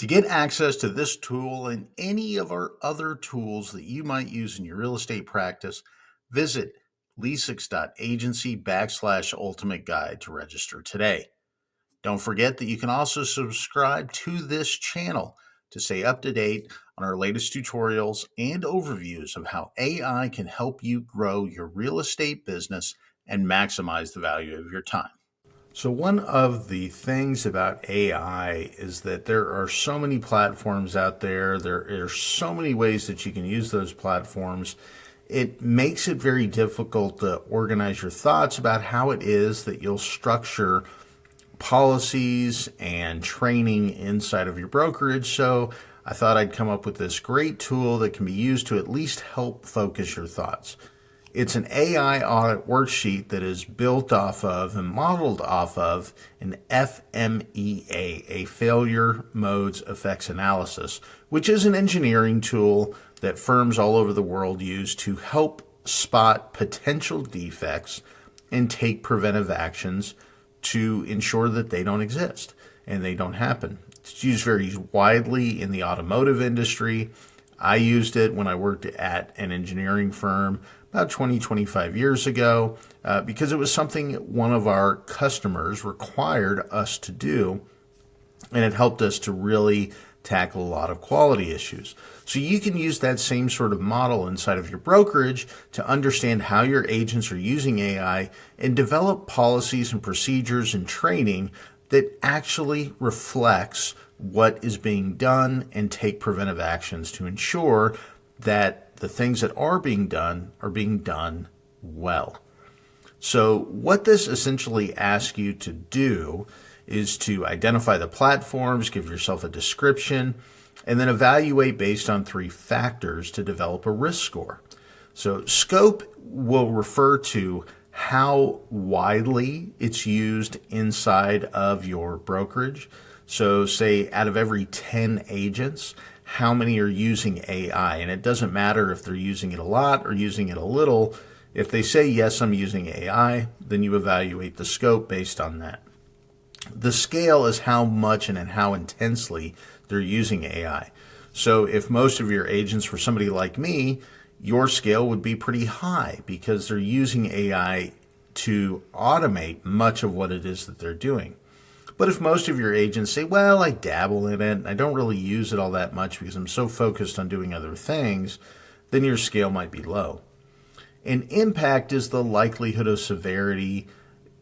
To get access to this tool and any of our other tools that you might use in your real estate practice, visit leasix.agency/ultimate guide to register today. Don't forget that you can also subscribe to this channel to stay up to date on our latest tutorials and overviews of how AI can help you grow your real estate business and maximize the value of your time. So one of the things about AI is that there are so many platforms out there. There are so many ways that you can use those platforms. It makes it very difficult to organize your thoughts about how it is that you'll structure policies and training inside of your brokerage. So I thought I'd come up with this great tool that can be used to at least help focus your thoughts. It's an AI audit worksheet that is built off of and modeled off of an FMEA, a failure modes effects analysis, which is an engineering tool that firms all over the world use to help spot potential defects and take preventive actions to ensure that they don't exist and they don't happen. It's used very widely in the automotive industry. I used it when I worked at an engineering firm about 25 years ago because it was something one of our customers required us to do, and it helped us to really tackle a lot of quality issues. So you can use that same sort of model inside of your brokerage to understand how your agents are using AI and develop policies and procedures and training that actually reflects what is being done and take preventive actions to ensure that the things that are being done well. So what this essentially asks you to do is to identify the platforms, give yourself a description, and then evaluate based on 3 factors to develop a risk score. So scope will refer to how widely it's used inside of your brokerage. So say out of every 10 agents, how many are using AI? And it doesn't matter if they're using it a lot or using it a little. If they say, yes, I'm using AI, then you evaluate the scope based on that. The scale is how much and how intensely they're using AI. So if most of your agents were somebody like me, your scale would be pretty high because they're using AI to automate much of what it is that they're doing. But if most of your agents say, well, I dabble in it, and I don't really use it all that much because I'm so focused on doing other things, then your scale might be low. And impact is the likelihood of severity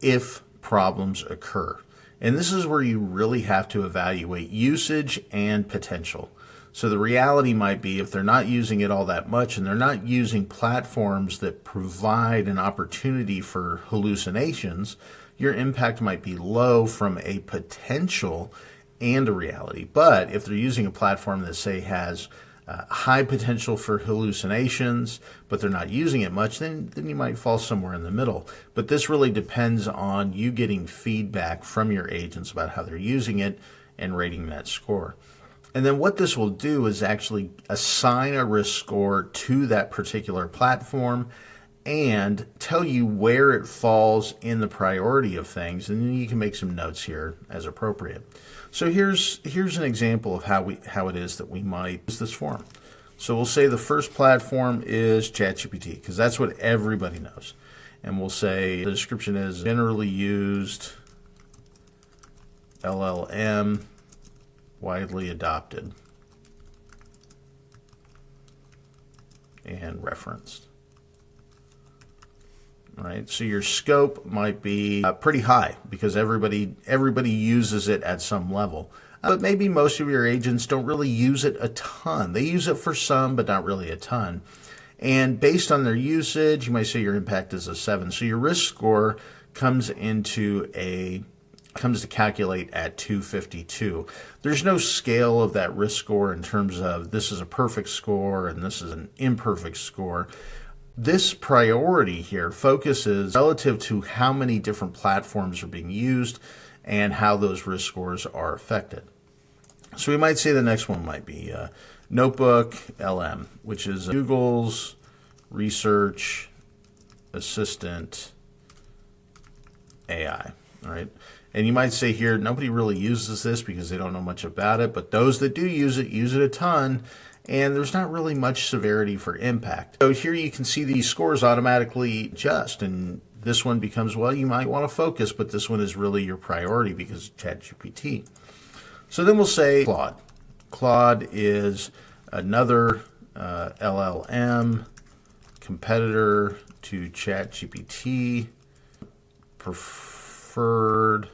if problems occur. And this is where you really have to evaluate usage and potential. So the reality might be if they're not using it all that much and they're not using platforms that provide an opportunity for hallucinations, your impact might be low from a potential and a reality. But if they're using a platform that, say, has high potential for hallucinations, but they're not using it much, then you might fall somewhere in the middle. But this really depends on you getting feedback from your agents about how they're using it and rating that score. And then what this will do is actually assign a risk score to that particular platform and tell you where it falls in the priority of things, and then you can make some notes here as appropriate. So here's an example of how it is that we might use this form. So we'll say the first platform is ChatGPT because that's what everybody knows, and we'll say the description is generally used LLM, widely adopted and referenced. All right, so your scope might be pretty high because everybody uses it at some level. But maybe most of your agents don't really use it a ton. They use it for some, but not really a ton. And based on their usage, you might say your impact is a 7. So your risk score comes to calculate at 252. There's no scale of that risk score in terms of this is a perfect score and this is an imperfect score. This priority here focuses relative to how many different platforms are being used and how those risk scores are affected. So we might say the next one might be Notebook LM, which is Google's research assistant AI. All right. And you might say here, nobody really uses this because they don't know much about it, but those that do use it a ton, and there's not really much severity for impact. So here you can see these scores automatically adjust, and this one becomes, well, you might want to focus, but this one is really your priority because of ChatGPT. So then we'll say Claude. Claude is another LLM competitor to ChatGPT, preferred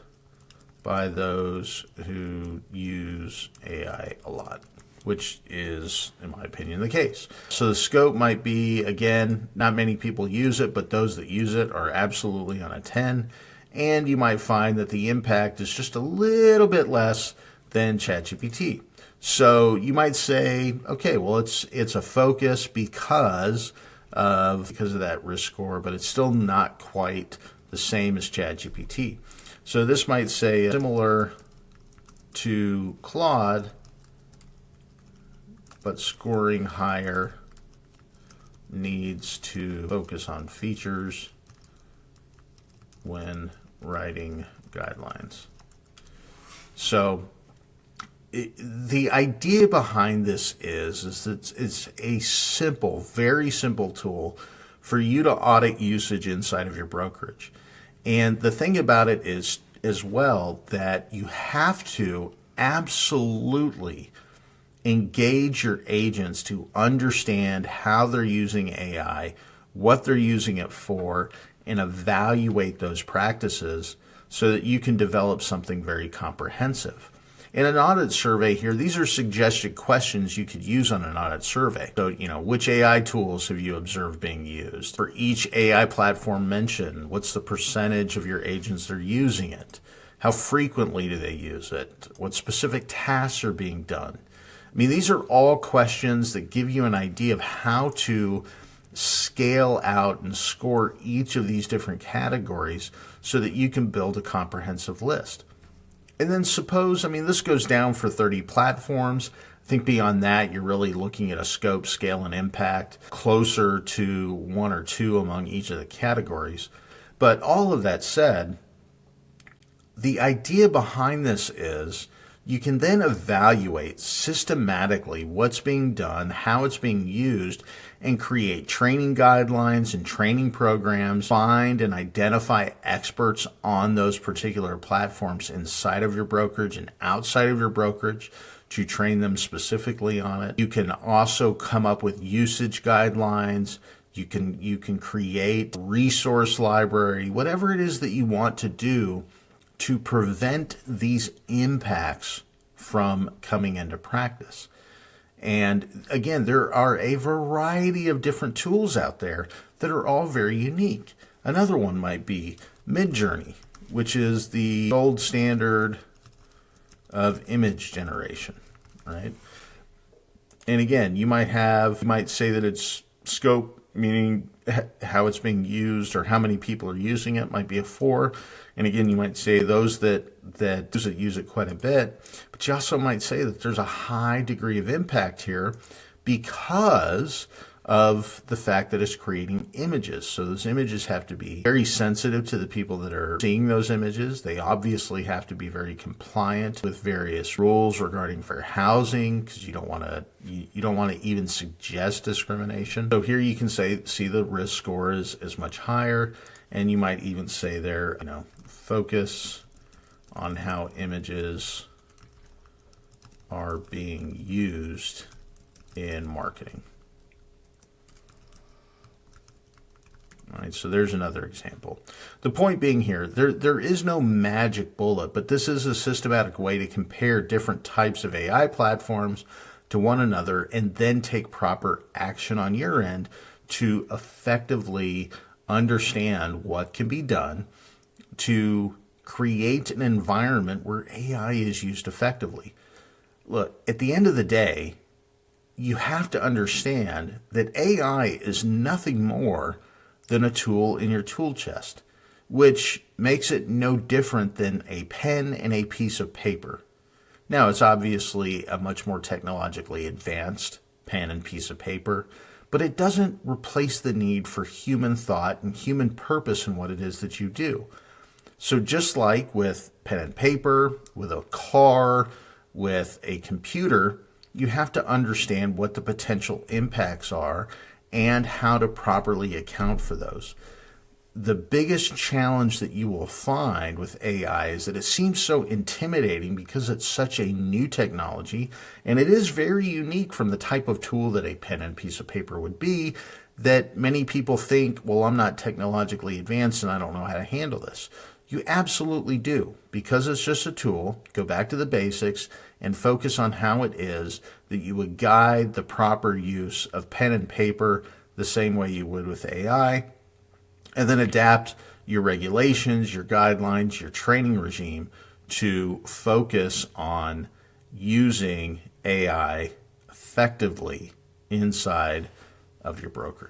by those who use AI a lot, which is, in my opinion, the case. So the scope might be, again, not many people use it, but those that use it are absolutely on a 10. And you might find that the impact is just a little bit less than ChatGPT. So you might say, okay, well, it's a focus because of that risk score, but it's still not quite the same as ChatGPT. So this might say similar to Claude, but scoring higher, needs to focus on features when writing guidelines. So the idea behind this is that it's a simple, very simple tool for you to audit usage inside of your brokerage. And the thing about it is as well that you have to absolutely engage your agents to understand how they're using AI, what they're using it for, and evaluate those practices so that you can develop something very comprehensive. In an audit survey here, these are suggested questions you could use on an audit survey. So, which AI tools have you observed being used? For each AI platform mentioned, what's the percentage of your agents that are using it? How frequently do they use it? What specific tasks are being done? I mean, these are all questions that give you an idea of how to scale out and score each of these different categories so that you can build a comprehensive list. And then suppose, this goes down for 30 platforms. I think beyond that, you're really looking at a scope, scale, and impact closer to 1 or 2 among each of the categories. But all of that said, the idea behind this is you can then evaluate systematically what's being done, how it's being used, and create training guidelines and training programs, find and identify experts on those particular platforms inside of your brokerage and outside of your brokerage to train them specifically on it. You can also come up with usage guidelines. You can create a resource library, whatever it is that you want to do to prevent these impacts from coming into practice. And again, there are a variety of different tools out there that are all very unique. Another one might be Midjourney, which is the gold standard of image generation, right? And again, you might say that it's scope, meaning how it's being used or how many people are using it, might be a 4. And again, you might say those that use it quite a bit, but you also might say that there's a high degree of impact here because of the fact that it's creating images. So those images have to be very sensitive to the people that are seeing those images. They obviously have to be very compliant with various rules regarding fair housing because you don't want to even suggest discrimination. So here you can see the risk score is much higher, and you might even say there, focus on how images are being used in marketing. All right, so there's another example. The point being here, there is no magic bullet, but this is a systematic way to compare different types of AI platforms to one another and then take proper action on your end to effectively understand what can be done to create an environment where AI is used effectively. Look, at the end of the day, you have to understand that AI is nothing more than a tool in your tool chest, which makes it no different than a pen and a piece of paper. Now, it's obviously a much more technologically advanced pen and piece of paper, but it doesn't replace the need for human thought and human purpose in what it is that you do. So just like with pen and paper, with a car, with a computer, you have to understand what the potential impacts are and how to properly account for those. The biggest challenge that you will find with AI is that it seems so intimidating because it's such a new technology, and it is very unique from the type of tool that a pen and piece of paper would be, that many people think, well, I'm not technologically advanced and I don't know how to handle this. You absolutely do. Because it's just a tool, go back to the basics and focus on how it is that you would guide the proper use of pen and paper the same way you would with AI, and then adapt your regulations, your guidelines, your training regime to focus on using AI effectively inside of your brokerage.